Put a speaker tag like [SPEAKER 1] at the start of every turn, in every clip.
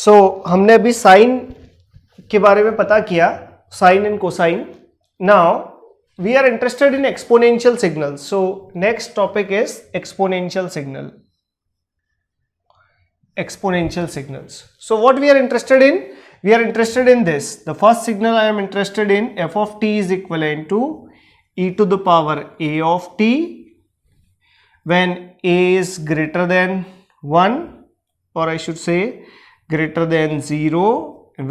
[SPEAKER 1] सो हमने अभी साइन के बारे में पता किया, sine and cosine. Now we are interested in exponential signal. So next topic is exponential signal. Exponential signals. So what we are interested in? We are interested in this. The first signal I am interested in, f of t is equivalent to e to the power a of t when a is greater than 1, or I should say greater than 0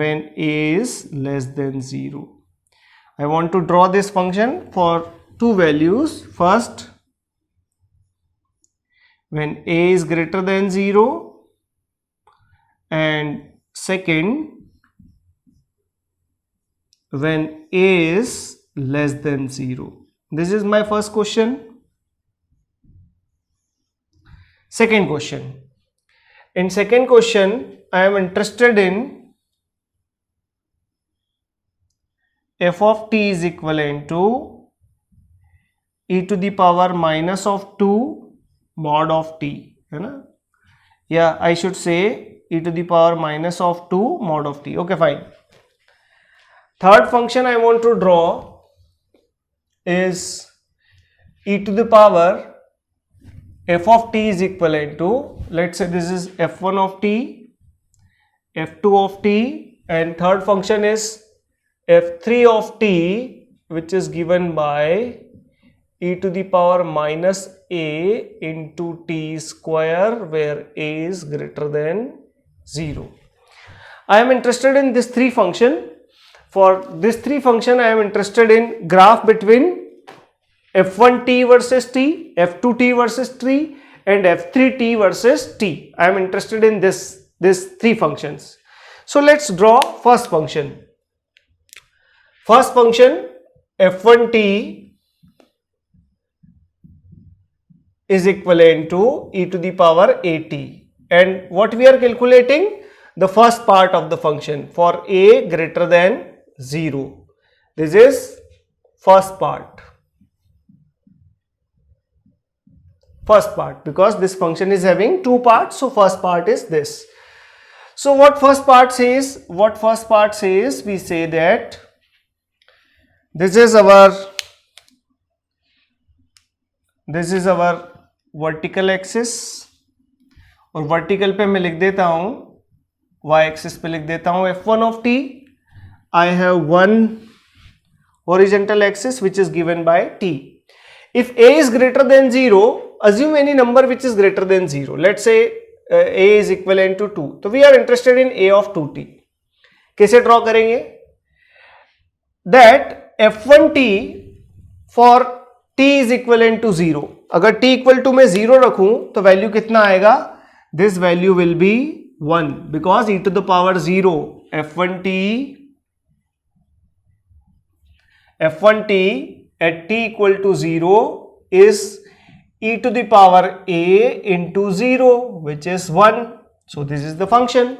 [SPEAKER 1] when a is less than 0. I want to draw this function for two values. First, when a is greater than 0, and second when a is less than 0. This is my first question. Second question. In second question, I am interested in f of t is equivalent to e to the power minus of 2 mod of t, है ना? Yeah, I should say e to the power minus of 2 mod of t. Okay, fine. Third function I want to draw is e to the power f of t is equivalent to, let's say this is f1 of t, f2 of t, and third function is f3 of t, which is given by e to the power minus a into t square where a is greater than 0. I am interested in this three function. For this three function I am interested in graph between f1t versus t, f2t versus t, and f3t versus t. I am interested in this three functions. So let's draw first function. First function, f1t is equivalent to e to the power at, and what we are calculating, the first part of the function for a greater than 0. This is first part. First part, because this function is having two parts, so first part is this. So what first part says? What first part says? We say that this is our vertical axis, और vertical पे मैं लिख देता हूं, Y axis पे लिख देता हूं f1 of t. I have one horizontal axis which is given by t. If a is greater than 0, assume any number which is greater than 0. Let's say a is equivalent to 2. So we are interested in a of 2t. कैसे draw करेंगे? That f1t for t is equivalent to 0. अगर t equal to मैं 0 रखूं तो value कितना आएगा? This value will be 1 because e to the power 0 f1t at t equal to 0 is e to the power a into 0 which is 1. So this is the function.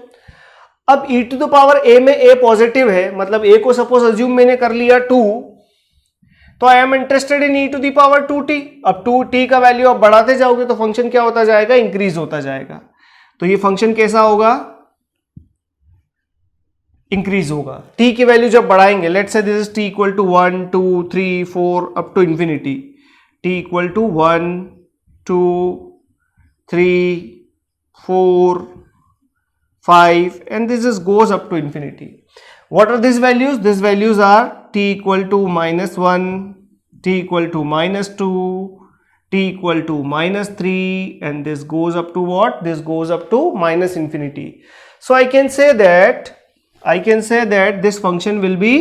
[SPEAKER 1] अब e to the power a में a positive है, मतलब a को suppose assume मैंने कर लिया 2, तो I am interested in e to the power 2t. अब 2t का वैल्यू आप बढ़ाते जाओगे तो फंक्शन क्या होता जाएगा? इंक्रीज होता जाएगा. तो ये फंक्शन कैसा होगा? इंक्रीज होगा. t की वैल्यू जब बढ़ाएंगे, let's say this is t equal to 1 2 3 4 up to infinity, t equal to 1 2 3 4 5 and this is goes up to infinity. What are these values? These values are t equal to minus 1, t equal to minus 2, t equal to minus 3, and this goes up to what? This goes up to minus infinity. So I can say that this function will be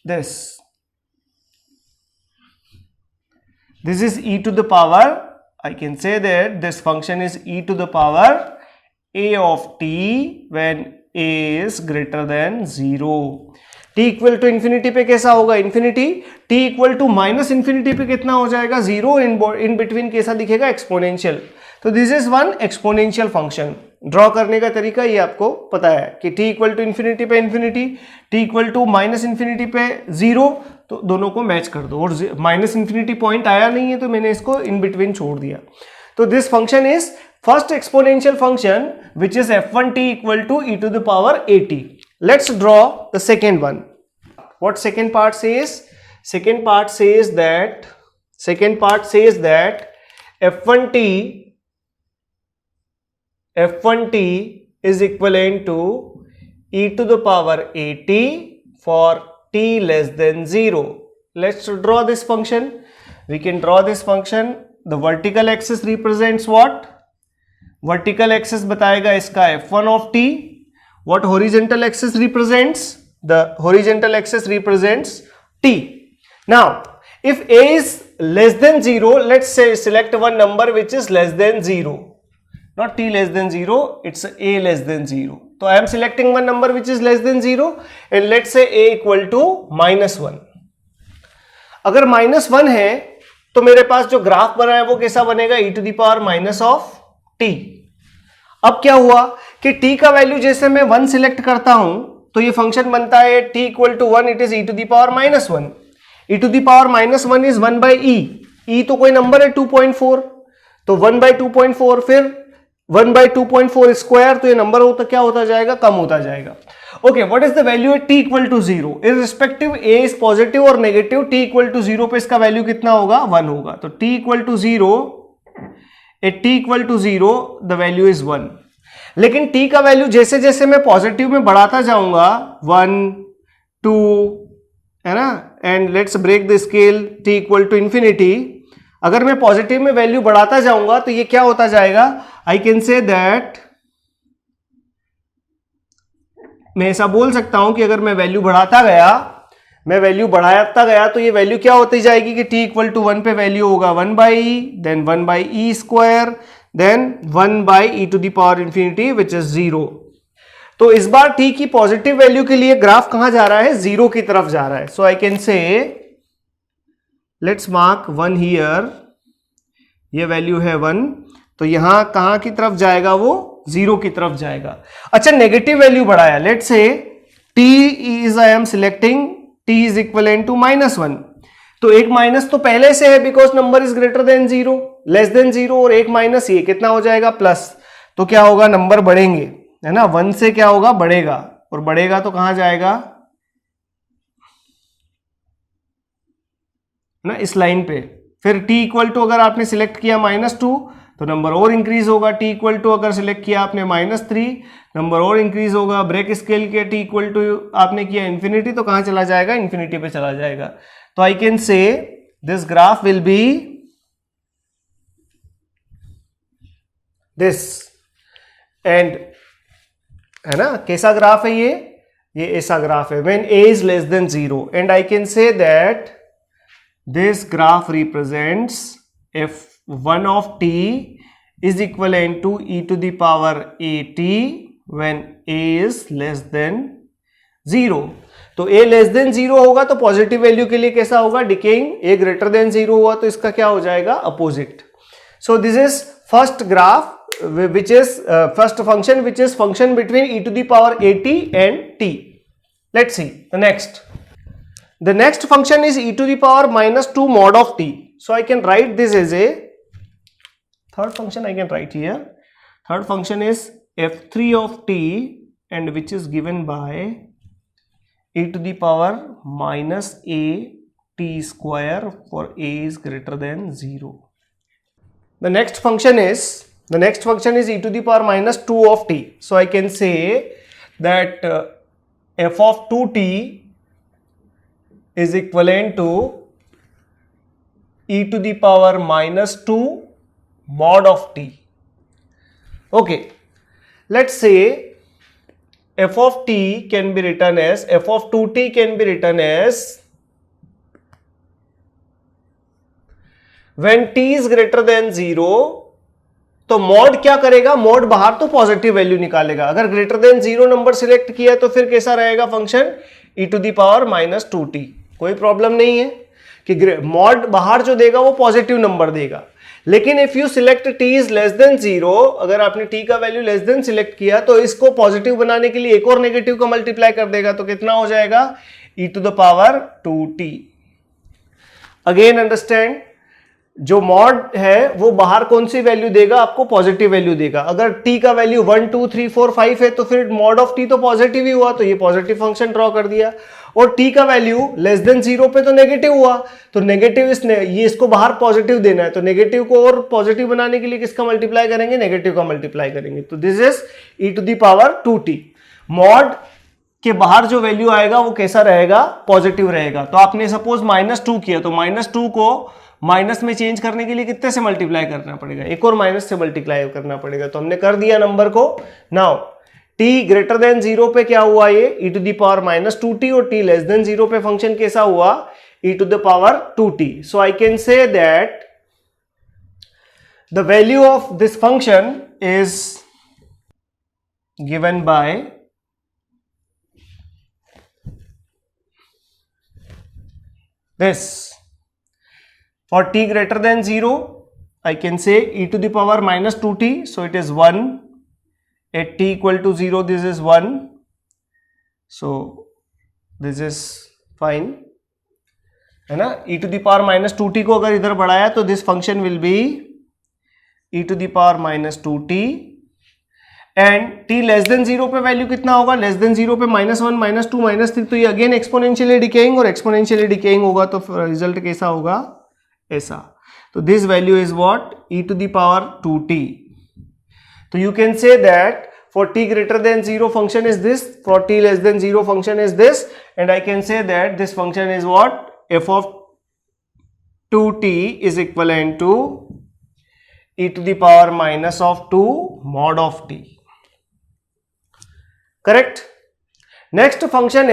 [SPEAKER 1] this. This is e to the power, I can say that this function is e to the power a of t when a is greater than 0. t equal to infinity पे कैसा होगा? Infinity. t equal to minus infinity पे कितना हो जाएगा? 0. In between कैसा दिखेगा? Exponential. तो this is one exponential function. Draw करने का तरीका ये आपको पता है कि t इक्वल टू इन्फिनिटी पे infinity, t equal to minus infinity पे 0, तो दोनों को मैच कर दो. और माइनस इन्फिनिटी पॉइंट आया नहीं है तो मैंने इसको इन बिटवीन छोड़ दिया. तो this function is first exponential function which is f1t equal to e to the power at. Let's draw the second one. What second part says? Second part says that f1t is equivalent to e to the power at for t less than 0. Let's draw this function. We can draw this function. The vertical axis represents what? Vertical axis बताएगा इसका f1 of t. What horizontal axis represents? The horizontal axis represents t. Now, if a is less than 0, let's say select one number which is less than 0. Not t less than 0, it's a less than 0. So I am selecting one number which is less than 0 and let's say a equal to -1. अगर -1 है तो मेरे पास जो graph बना है वो कैसा बनेगा? e to the power minus of t. अब क्या हुआ कि t का वैल्यू जैसे मैं 1 सिलेक्ट करता हूं तो ये फंक्शन बनता है t equal to 1, it is e to the power -1. e to the power -1 is 1 by e. e तो कोई नंबर है 2.4, तो 1 by 2.4, फिर 1 by 2.4 स्क्वायर, तो ये नंबर होता क्या होता जाएगा? कम होता जाएगा. Okay, what is the value at t equal to 0? Irrespective a is positive और नेगेटिव, t इक्वल टू 0 पे इसका वैल्यू कितना होगा? 1 होगा. तो t equal to 0, at t equal to 0 the value is 1. लेकिन t का वैल्यू जैसे जैसे मैं पॉजिटिव में बढ़ाता जाऊंगा, 1, 2, है ना, and let's break the scale, t equal to infinity. अगर मैं पॉजिटिव में वैल्यू बढ़ाता जाऊंगा तो ये क्या होता जाएगा? आई कैन से दैट, मैं ऐसा बोल सकता हूं कि अगर मैं वैल्यू बढ़ाता गया तो ये वैल्यू क्या होती जाएगी कि t इक्वल टू 1 पे वैल्यू होगा 1 by e, then 1 by e square, then 1 by e to the power infinity which is 0. तो इस बार t की पॉजिटिव वैल्यू के लिए ग्राफ कहां जा रहा है? 0 की तरफ जा रहा है. So I can say, let's mark 1 here, ये वैल्यू है 1, तो यहां कहां की तरफ जाएगा? वो 0 की तरफ जाएगा. अच्छा, नेगेटिव वैल्यू बढ़ाया, let's say t is, I am selecting t is equivalent to -1. तो एक माइनस तो पहले से है because number is greater than 0, less than 0, और एक माइनस ये कितना हो जाएगा? प्लस. तो क्या होगा? नंबर बढ़ेंगे, है ना, 1 से क्या होगा? बढ़ेगा, और बढ़ेगा तो कहां जाएगा? ना, इस लाइन पे. फिर t इक्वल टू अगर आपने सिलेक्ट किया -2 तो नंबर और इंक्रीज होगा. t इक्वल टू अगर सिलेक्ट किया आपने -3, नंबर और इंक्रीज होगा. ब्रेक स्केल किया, t इक्वल टू आपने किया इंफिनिटी, तो कहां चला जाएगा? इंफिनिटी पे चला जाएगा. तो आई can say this graph will be this, and, है ना, कैसा ग्राफ है ये ऐसा ग्राफ है when a is less than 0. And I can say that this graph represents f1 of t is equivalent to e to the power at when a is less than 0. तो a less than 0 होगा तो positive value के लिए कैसा होगा? Decaying. a greater than 0 हुआ तो इसका क्या हो जाएगा? Opposite. So this is first graph which is first function which is function between e to the power at and t. Let's see the next. The next function is e to the power -2 mod of t. So I can write this as a third function. I can write here. Third function is f3 of t, and which is given by e to the power -a t square for a is greater than 0. The next function is e to the power -2 of t. So I can say that f of 2t is equivalent to e to the power -2 mod of t. Okay, let's say f of t can be written as, f of 2t can be written as when t is greater than 0. तो mod क्या करेगा? Mod बाहर तो positive value निकालेगा. अगर greater than 0 number select किया तो फिर कैसा रहेगा function? e to the power -2t. कोई प्रॉब्लम नहीं है कि मॉड बाहर जो देगा वो पॉजिटिव नंबर देगा. लेकिन if you select t is less than 0, अगर आपने t का वैल्यू लेस देन सिलेक्ट किया तो इसको पॉजिटिव बनाने के लिए एक और नेगेटिव को मल्टीप्लाई कर देगा. तो कितना हो जाएगा? e to the power 2t. Again understand, जो मॉड है वो बाहर कौन सी वैल्यू देगा, आपको पॉजिटिव वैल्यू देगा। अगर t का वैल्यू 1 2 3 4 5 है तो फिर मॉड ऑफ t तो पॉजिटिव ही हुआ, तो ये पॉजिटिव फंक्शन ड्रॉ कर दिया। और t का वैल्यू लेस देन 0 पे तो नेगेटिव हुआ, तो नेगेटिव ये इसको बाहर पॉजिटिव देना है, तो नेगेटिव को और पॉजिटिव बनाने के लिए किसका मल्टीप्लाई करेंगे, नेगेटिव का मल्टीप्लाई करेंगे। तो दिस इज e⁻²t। मॉड के बाहर जो वैल्यू आएगा वो कैसा रहेगा, पॉजिटिव रहेगा। तो आपने सपोज -2 किया, तो -2 को माइनस में चेंज करने के लिए कितने से मल्टीप्लाई करना पड़ेगा, एक और माइनस से मल्टीप्लाई करना पड़ेगा। तो हमने कर दिया नंबर को। नाउ t ग्रेटर देन 0 पे क्या हुआ, ये e⁻²t, और t लेस देन 0 पे फंक्शन कैसा हुआ, e⁻²t। So I can say that the value of this function is given by this. For t greater than 0, I can say e⁻²t, so it is 1. At t equal to 0, this is 1. So this is fine, है ना। e⁻²t को अगर इधर बढ़ाया तो this function will be e⁻²t, and t less than 0 पे value कितना होगा, लेस देन 0 पे -1 -2 -3, तो ये अगेन एक्सपोनेंशियली डिकेइंग, और एक्सपोनेंशियली डिकेइंग होगा तो रिजल्ट कैसा होगा, ऐसा। तो this value is what, e⁻²t। तो you can say that for t greater than 0 function is this, for t less than 0 function is this, and I can say that this function is what, f(2t) is equivalent to e⁻²2 mod of t। Correct? Next function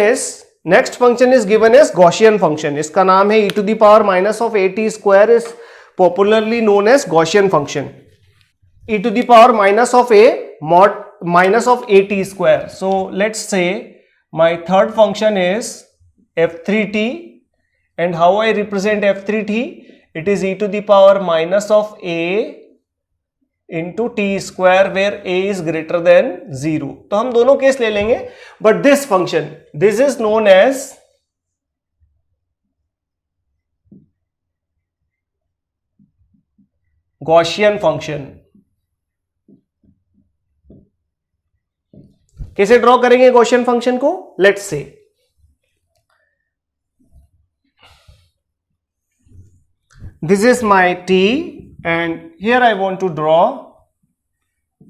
[SPEAKER 1] is given as Gaussian function. इसका नाम है e⁻−(at²) is popularly known as Gaussian function. e⁻−(a)(at²). So let's say my third function is f3t, and how I represent f3t? It is e⁻−(a) into t², where a is greater than 0. तो हम दोनों case ले लेंगे, but this function, this is known as Gaussian function. कैसे draw करेंगे Gaussian function को, let's say this is my t, and here I want to draw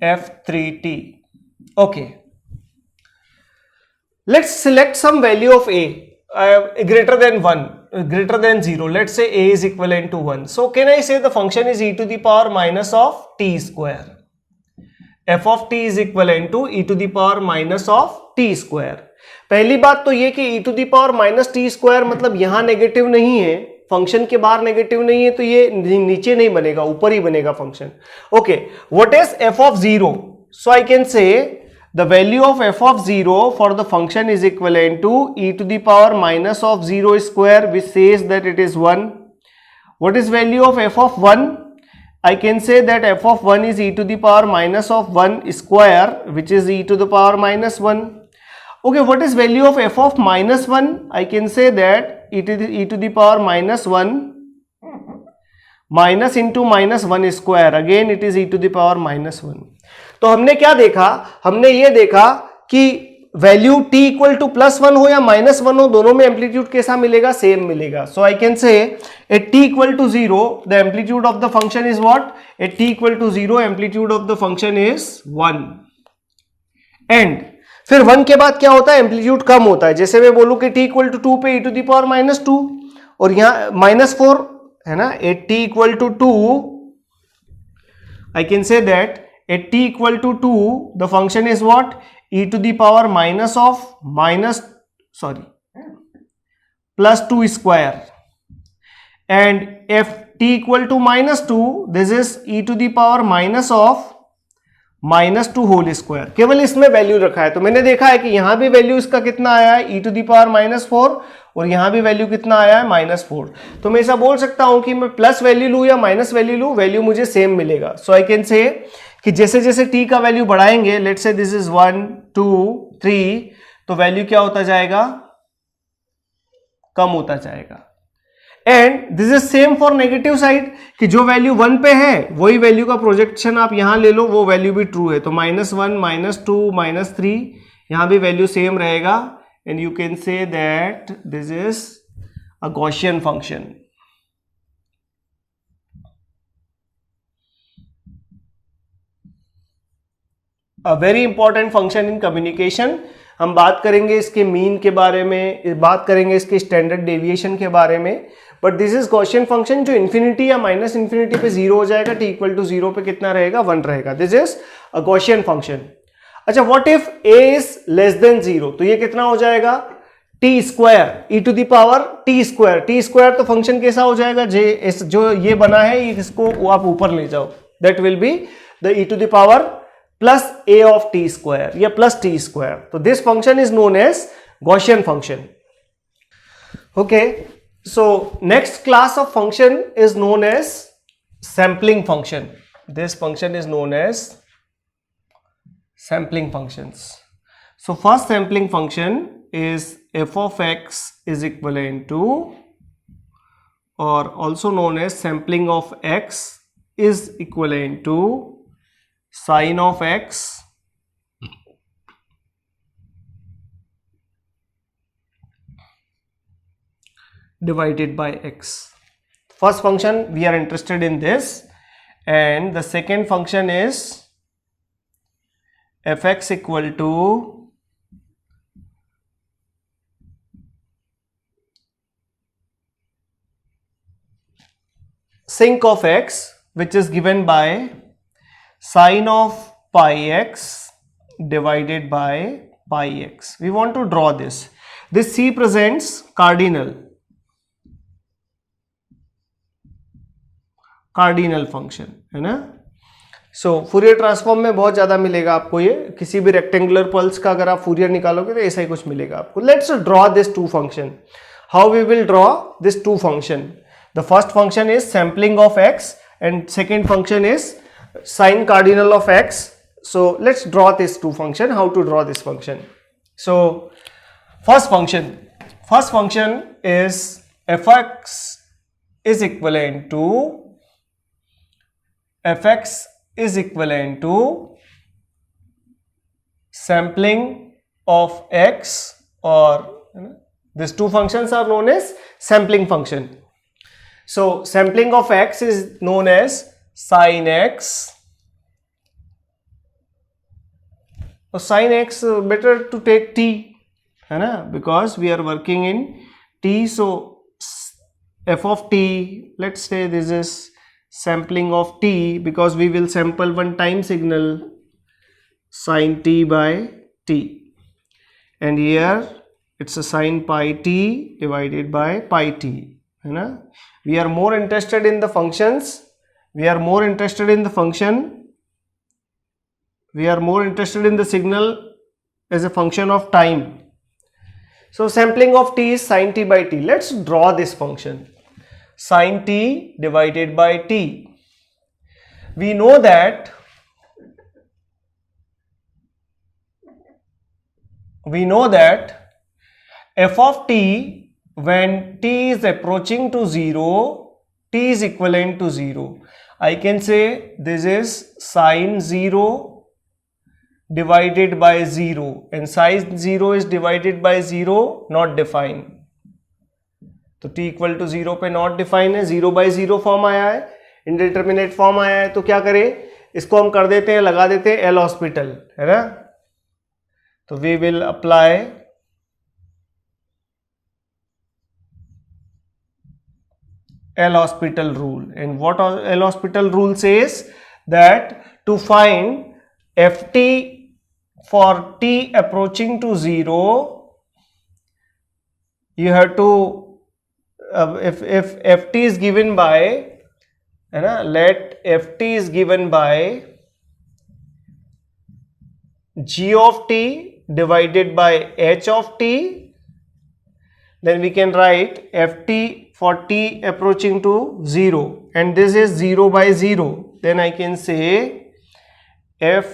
[SPEAKER 1] f3t. Okay, let's select some value of a greater than 1, greater than 0. Let's say a is equivalent to 1. So can I say the function is e⁻−(t²). f of t is equivalent to e⁻−(t²). पहली बात तो ये कि e⁻−t² मतलब यहां negative नहीं है, function के बाहर नेगेटिव नहीं है, तो ये नीचे नहीं बनेगा, ऊपर ही बनेगा function. Okay, what is f of 0? So I can say the value of f of 0 for the function is equivalent to e⁻−(0²), which says that it is 1. What is value of f of 1? I can say that f of 1 is e⁻−(1²), which is e⁻−1. Okay, what is value of f of -1? I can say that it is e⁻−1 minus into -1², again it is e⁻−1. तो हमने क्या देखा, हमने ये देखा कि value t equal to +1 हो या -1 हो, दोनों में एम्पलीट्यूड कैसा मिलेगा, सेम मिलेगा। So I can say at t equal to 0 the amplitude of the function is what, at t equal to 0 amplitude of the function is 1। And फिर 1 के बाद क्या होता है, एम्पलीट्यूड कम होता है। जैसे मैं बोलूं कि t इक्वल टू 2 पे e⁻², और यहाँ -4 है ना, at t equal to 2 I can say that at t equal to 2 the function is what, +2², and if t equal to -2, this is e⁻−2² केवल इसमें वैल्यू रखा है। तो मैंने देखा है कि यहां भी वैल्यू इसका कितना आया है, e⁻4, और यहां भी वैल्यू कितना आया है, -4। तो मैं ऐसा बोल सकता हूं कि मैं प्लस वैल्यू लूं या माइनस वैल्यू लूं, वैल्यू मुझे सेम मिलेगा। सो आई कैन से कि जैसे जैसे t का वैल्यू बढ़ाएंगे, लेट्स से दिस इज 1 2 3, तो वैल्यू क्या होता जाएगा, कम होता जाएगा। And this is same for negative side कि जो वैल्यू 1 पे है वही वैल्यू का प्रोजेक्शन आप यहां ले लो, वो वैल्यू भी ट्रू है, तो -1 -2 -3 यहां भी वैल्यू सेम रहेगा and you can say that this is a Gaussian function. A very important function in communication. हम बात करेंगे इसके मीन के बारे में, बात करेंगे इसके स्टैंडर्ड डेविएशन के बारे में, but this is Gaussian function जो इन्फिनिटी या माइनस इन्फिनिटी पे 0 हो जाएगा, t इक्वल टू 0 पे कितना रहेगा, 1 रहेगा. This is a Gaussian function. अच्छा, what if a is less than 0, तो ये कितना हो जाएगा, t square e to the power t square. t square तो फंक्शन कैसा हो जाएगा, जो ये बना है इसको आप ऊपर ले जाओ, that will be the e to the power plus a of t square या plus t square. So this function is known as Gaussian function. Okay, so next class of function is known as sampling function. This function is known as sampling functions. So first sampling function is f of x is equivalent to, or also known as sampling of x is equivalent to sin of x divided by x. First function we are interested in this, and the second function is fx equal to sinc of x, which is given by sin of pi x divided by pi x. We want to draw this. This c presents cardinal function है ना. सो Fourier transform में बहुत ज्यादा मिलेगा आपको ये, किसी भी रेक्टेंगुलर पल्स का अगर आप फूरियर निकालोगे तो ऐसा ही कुछ मिलेगा आपको. Let's draw this two function. How we will draw this two function? The first function is sampling of x and second function is sin cardinal of x. So let's draw this two function. How to draw this function? So first function is fx is equivalent to sampling of x, or these two functions are known as sampling function. So sampling of x is known as sin x. So sin x better to take t है ना, because we are working in t. So f of t, let's say this is sampling of t because we will sample one time signal sin t by t, and here it's a sin pi t divided by pi t है ना. We are more interested in the functions. We are more interested in the function. We are more interested in the signal as a function of time. So sampling of t is sin t by t. Let's draw this function. Sin t divided by t. We know that f of t, when t is approaching to 0, t is equivalent to 0. I can say this is sin 0 divided by 0, and sin 0 is divided by 0, not defined. तो t equal to 0 पे not define है, 0 by 0 form आया है, indeterminate form आया है, तो क्या करें, इसको हम कर देते हैं, लगा देते हैं एल हॉस्पिटल है ना. तो we will apply L hospital rule, and what L hospital rule says that to find ft for t approaching to 0, you have to if ft is given by let ft is given by g of t divided by h of t, then we can write ft for t approaching to 0, and this is 0 by 0. Then I can say f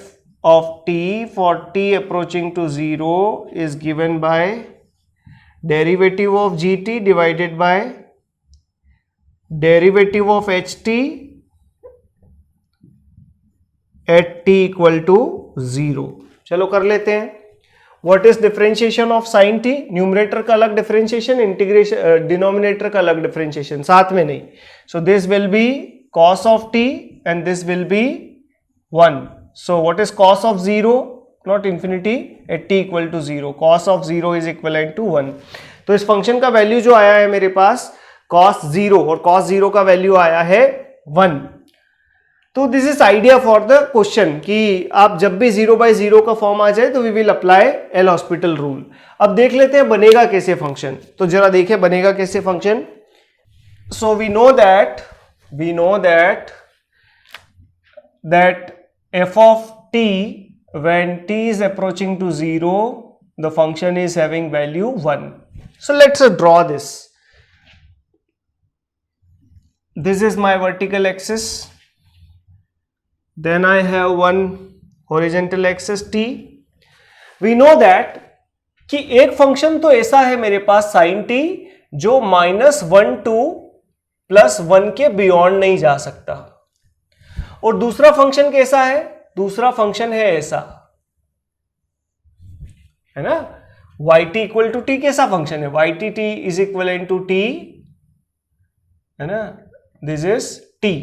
[SPEAKER 1] of t for t approaching to 0 is given by derivative of gt divided by derivative of h t at t equal to 0। चलो कर लेते हैं। What is differentiation of sine t? Numerator का अलग differentiation, integration denominator का अलग differentiation, साथ में नहीं। So this will be cos of t and this will be 1। So what is cos of 0? Not infinity, at t equal to 0, cos of 0 is equivalent to 1। तो इस function का value जो आया है मेरे पास cos 0, और cos 0 का value आया है 1। तो this is idea for the question कि आप जब भी 0/0 का फॉर्म आ जाए तो we will apply L'Hospital rule. अब देख लेते हैं बनेगा कैसे फंक्शन। तो जरा देखिए बनेगा कैसे function. So we know that f of t when t is approaching to 0 the function is having value 1. So let's draw this. This is my vertical axis. Then I have one horizontal axis t. We know that कि एक function तो ऐसा है मेरे पास sin t जो -1 to +1 के beyond नहीं जा सकता, और दूसरा फंक्शन कैसा है? दूसरा फंक्शन है ऐसा, है ना, yt इक्वल टू टी। कैसा फंक्शन है? yt t is equal to t, है ना, दिस इज t।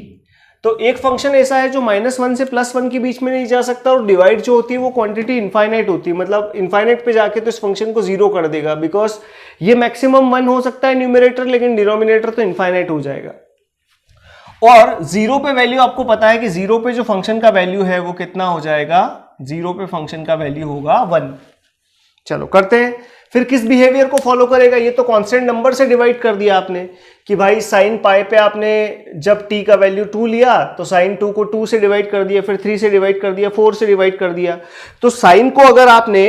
[SPEAKER 1] तो एक फंक्शन ऐसा है जो -1 से +1 के बीच में नहीं जा सकता, और डिवाइड जो होती है वो क्वांटिटी इनफाइनाइट होती है, मतलब इनफाइनाइट पे जाके तो इस फंक्शन को 0 कर देगा, बिकॉज ये मैक्सिमम 1 हो सकता है न्यूमरेटर, लेकिन डिनोमिनेटर तो इनफाइनाइट हो जाएगा। और 0 पे वैल्यू आपको पता है कि 0 पे जो फंक्शन का वैल्यू है वो कितना हो जाएगा? 0 पे फंक्शन का वैल्यू होगा 1। चलो करते हैं। फिर किस बिहेवियर को फॉलो करेगा? ये तो कांस्टेंट नंबर से डिवाइड कर दिया आपने कि भाई साइन पाई पे आपने जब t का वैल्यू 2 लिया तो साइन 2 को 2 से डिवाइड कर दिया, फिर 3 से डिवाइड कर दिया, 4 से डिवाइड कर दिया। तो साइन को अगर आपने,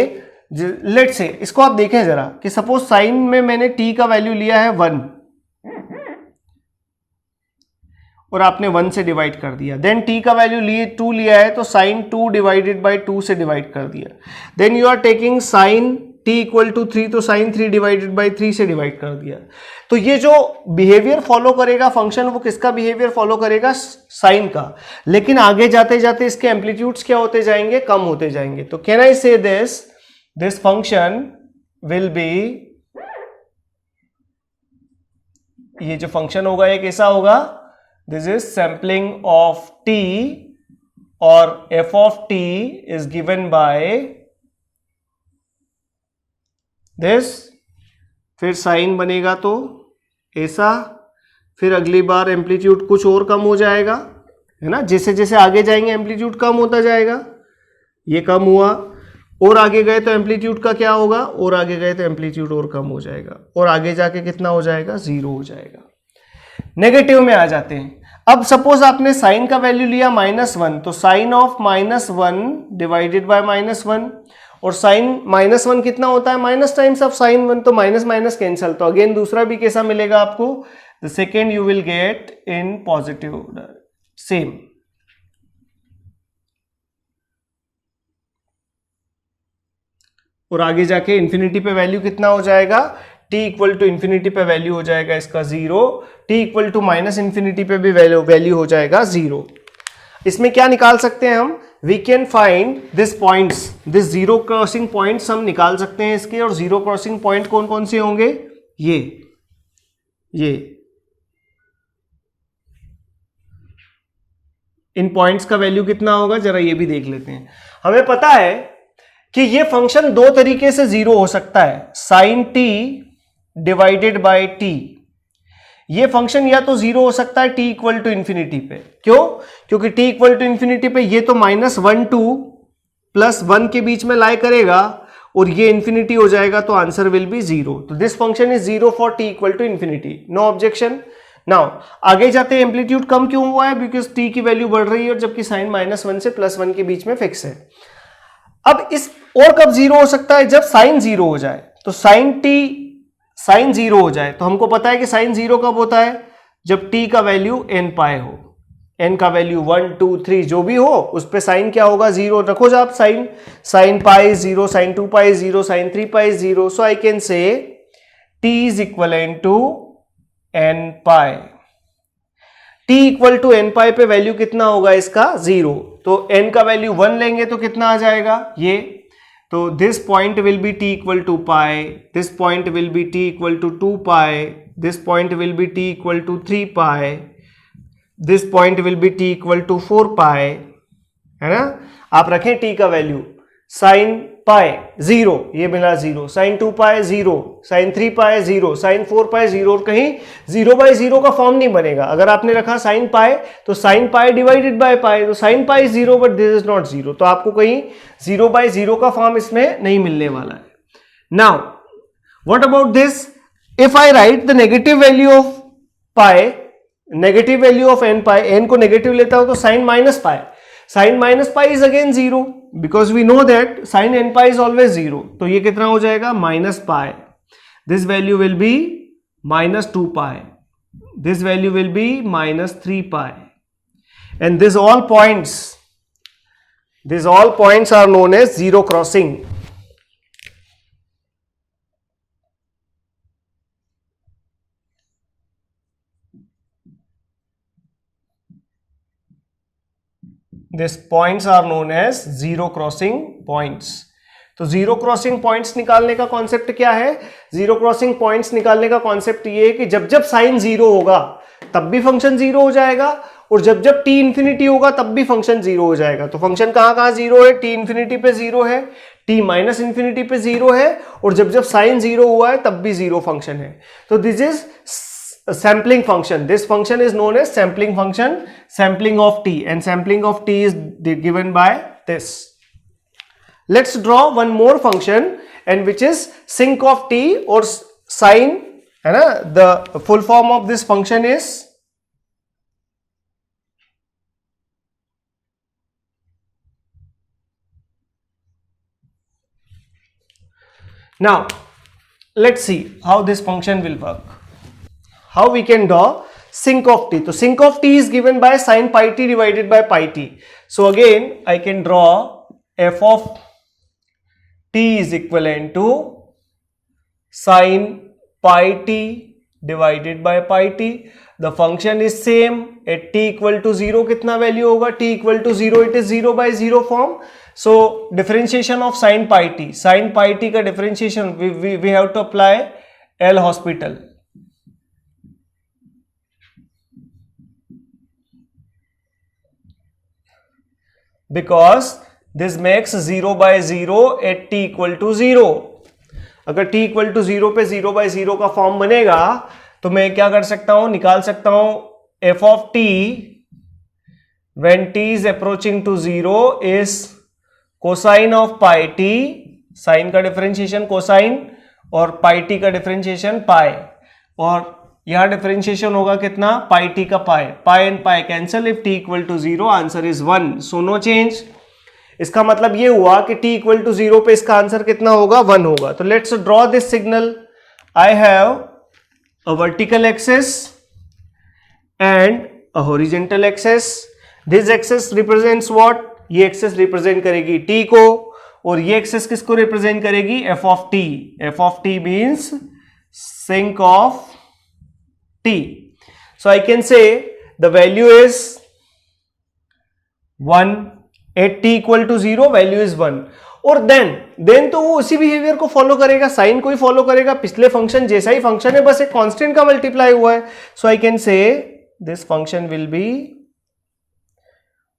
[SPEAKER 1] लेट्स से इसको आप देखें जरा कि सपोज साइन में मैंने t का वैल्यू लिया है 1 और आपने 1 से डिवाइड कर दिया, देन t का वैल्यू 2 लिया है तो साइन 2 डिवाइडेड बाय 2 से डिवाइड कर दिया, then you are taking sine t equal to 3 तो साइन 3 डिवाइडेड बाय 3 से डिवाइड कर दिया। तो ये जो बिहेवियर फॉलो करेगा फंक्शन, वो किसका बिहेवियर फॉलो करेगा? साइन का। लेकिन आगे जाते जाते इसके एम्पलीट्यूड्स क्या होते जाएंगे? कम होते जाएंगे। तो कैन आई से दिस फंक्शन विल बी, ये जो फंक्शन होगा ये कैसा होगा? This is sampling of t और f of t is given by this, फिर साइन बनेगा तो ऐसा, फिर अगली बार एम्पलीट्यूड कुछ और कम हो जाएगा, है ना, जैसे जैसे आगे जाएंगे एम्पलीट्यूड कम होता जाएगा। ये कम हुआ, और आगे गए तो एम्पलीट्यूड का क्या होगा? और आगे गए तो एम्पलीट्यूड और कम हो जाएगा, और आगे जाके कितना हो जाएगा? 0 हो जाएगा। नेगेटिव में आ जाते हैं। अब सपोज आपने साइन का वैल्यू लिया -1, तो साइन ऑफ -1 डिवाइडेड बाय -1, और साइन -1 कितना होता है? माइनस टाइम्स ऑफ साइन 1, तो माइनस माइनस कैंसल। तो अगेन दूसरा भी कैसा मिलेगा आपको? The second you will get in positive same. और आगे जाके इंफिनिटी पे वैल्यू कितना हो जाएगा? t इक्वल टू इंफिनिटी पे वैल्यू हो जाएगा इसका 0, t इक्वल टू -इंफिनिटी पे भी वैल्यू हो जाएगा 0। इसमें क्या निकाल सकते हैं हम? We can find this points, this 0 crossing points हम निकाल सकते हैं इसके। और 0 क्रॉसिंग पॉइंट कौन कौन से होंगे? ये इन पॉइंट्स का वैल्यू कितना होगा जरा ये भी देख लेते हैं। हमें पता है कि ये फंक्शन दो तरीके से 0 हो सकता है, sine t divided by t। ये फंक्शन या तो 0 हो सकता है t इक्वल टू इंफिनिटी पे। क्यों? क्योंकि t इक्वल टू इंफिनिटी पे ये तो -1 to +1 के बीच में लाई करेगा और ये इंफिनिटी हो जाएगा, तो आंसर विल बी 0। तो this function is 0 for t equal to infinity. No objection. Now आगे जाते हैं एम्पलीट्यूड कम क्यों हुआ है? बिकॉज t की वैल्यू बढ़ रही है और जबकि साइन -1 से +1 के बीच में फिक्स है। अब इस और कब 0 हो सकता है? जब साइन 0 हो जाए। तो साइन 0 हो जाए तो हमको पता है कि साइन 0 कब होता है? जब t का वैल्यू n पाए हो, n का वैल्यू 1 2 3 जो भी हो उस पे साइन क्या होगा? 0 रखो जब आप sine pi 0, sine 2 pi 0, sine 3 pi 0। So I can say t is equal to n pi. t equal to n pi पे वैल्यू कितना होगा इसका 0, तो n का वैल्यू 1 लेंगे तो कितना आ जाएगा ये, तो this point will be t equal to pi, this point will be t equal to 2 pi, this point will be t equal to 3 pi, this point will be t equal to 4 pi, है ना। आप रखें t का value, sign pi 0, ये मिला 0, sine 2 pi 0, sine 3 pi 0, sign 4 पाई 0, और कहीं 0/0 का फॉर्म नहीं बनेगा। अगर आपने रखा साइन पाई तो sine pi divided by pi, तो sine pi 0 but this is not 0, तो आपको कहीं 0/0 का फॉर्म इसमें नहीं मिलने वाला है। Now what about this, if I write the negative value of pi, negative value of n pi, n को नेगेटिव लेता हूं तो sine minus pi, sine minus pi is again 0 because we know that sine n pi is always 0, तो ये कितना हो जाएगा minus pi, this value will be minus 2 pi, this value will be minus 3 pi, and this all points are known as zero crossing. These points are known as zero crossing points. तो zero crossing points निकालने का concept क्या है, zero crossing points निकालने का concept ये है कि जब जब साइन 0 होगा तब भी फंक्शन 0 हो जाएगा, और जब जब t इंफिनिटी होगा तब भी फंक्शन 0 हो जाएगा। तो फंक्शन कहां कहां 0 है, t इंफिनिटी पे 0 है, t माइनस इंफिनिटी पे 0 है, और जब जब साइन 0 हुआ है तब भी 0 फंक्शन है। तो this is sampling function, this function is known as sampling function, sampling of t, and sampling of t is given by this. Let's draw one more function, and which is sinc of t or sine, है ना, the full form of this function is now let's see how this function will work. How we can draw sinc of t? So sinc of t is given by sin pi t divided by pi t. So again I can draw f of t is equivalent to sin pi t divided by pi t. The function is same at t equal to 0. कितना value होगा, t equal to 0, it is 0/0 form. So differentiation of sin pi t, sin pi t का differentiation we have to apply L'Hospital. Because this makes 0/0 at t equal to 0. अगर t equal to 0 पे 0/0 का form बनेगा तो मैं क्या कर सकता हूं, निकाल सकता हूं f of t when t is approaching to 0 is cosine of pi t, sine का डिफरेंशिएशन कोसाइन और पाई टी का डिफरेंशिएशन पाई, और यहां डिफरेंशिएशन होगा कितना, पाई टी का pi, pi and pi cancel, if t equal to 0 answer is 1, so no change. इसका मतलब ये हुआ कि t इक्वल टू 0 पे इसका आंसर कितना होगा, 1 होगा। तो let's draw this signal, I have a vertical axis and a horizontal axis, this axis represents what, ये एक्सिस रिप्रेजेंट करेगी t को, और ये एक्सिस किसको रिप्रेजेंट करेगी, f of t, f of t means sinc of t. So I can say the value is 1 at t equal to 0, value is 1, और then तो वो उसी बिहेवियर को फॉलो करेगा, साइन को ही फॉलो करेगा, पिछले फंक्शन जैसा ही फंक्शन है, बस एक कांस्टेंट का मल्टीप्लाई हुआ है। So I can say this function will be,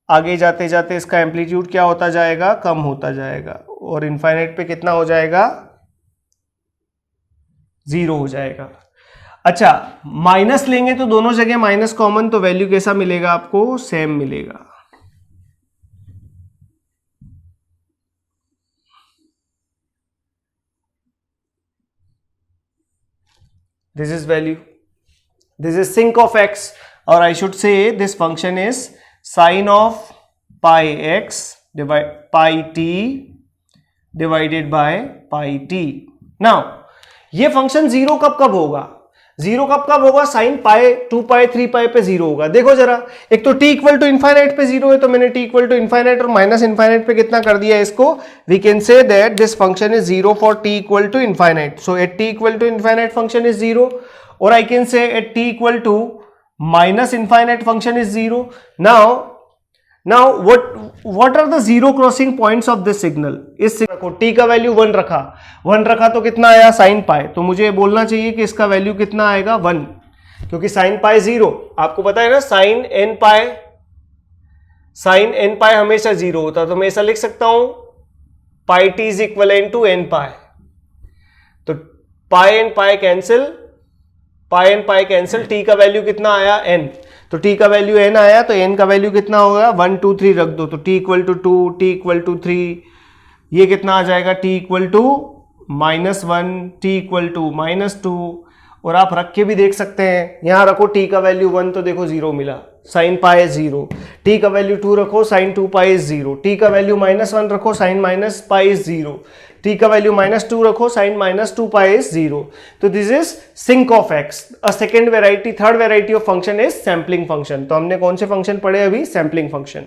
[SPEAKER 1] आगे जाते जाते इसका एम्पलीट्यूड क्या होता जाएगा, कम होता जाएगा, और इनफाइनाइट पे कितना हो जाएगा, 0 हो जाएगा। अच्छा, माइनस लेंगे तो दोनों जगह माइनस कॉमन, तो वैल्यू कैसा मिलेगा आपको, सेम मिलेगा। This is value, this is sinc of x, और I should say this function is sine of pi x pi t divided by pi t। Now ये फंक्शन 0 कब कब होगा, 0 कब कब होगा, साइन पाई 2 पाई 3 पाई पे 0 होगा। देखो जरा, एक तो t इक्वल टू इनफाइनाइट पे 0 है, तो मैंने t इक्वल टू इनफाइनाइट और माइनस इनफाइनाइट पे कितना कर दिया इसको, we can say that this function is 0 for t equal to infinite, so at t equal to infinite function is 0, और I can say at t equal to minus infinite function is 0. Now what are the zero crossing points of this signal? इस रखो t का value 1 रखा तो कितना आया sin पाई, तो मुझे बोलना चाहिए कि इसका वैल्यू कितना आएगा 1, क्योंकि sin पाई 0, आपको पता है ना sin n पाई हमेशा 0 होता, तो मैं ऐसा लिख सकता हूं pi t is equivalent to n pi, तो pi and pi cancel, t का वैल्यू कितना आया n, तो t का वैल्यू n आया, तो n का वैल्यू कितना होगा 1 2 3 रख दो, तो t equal to 2, t equal to 3, ये कितना आ जाएगा t equal to -1, t equal to -2, और आप रख के भी देख सकते हैं, यहां रखो t का वैल्यू 1 तो देखो 0 मिला, साइन पाई 0, t का वैल्यू 2 रखो साइन 2 पाई 0, t का वैल्यू -1 रखो साइन माइनस पाई 0, t का वैल्यू -2 रखो साइन -2 पाई 0. तो this is sinc of x. A third variety of function is sampling function. तो हमने कौन से फंक्शन पढ़े अभी? Sampling function.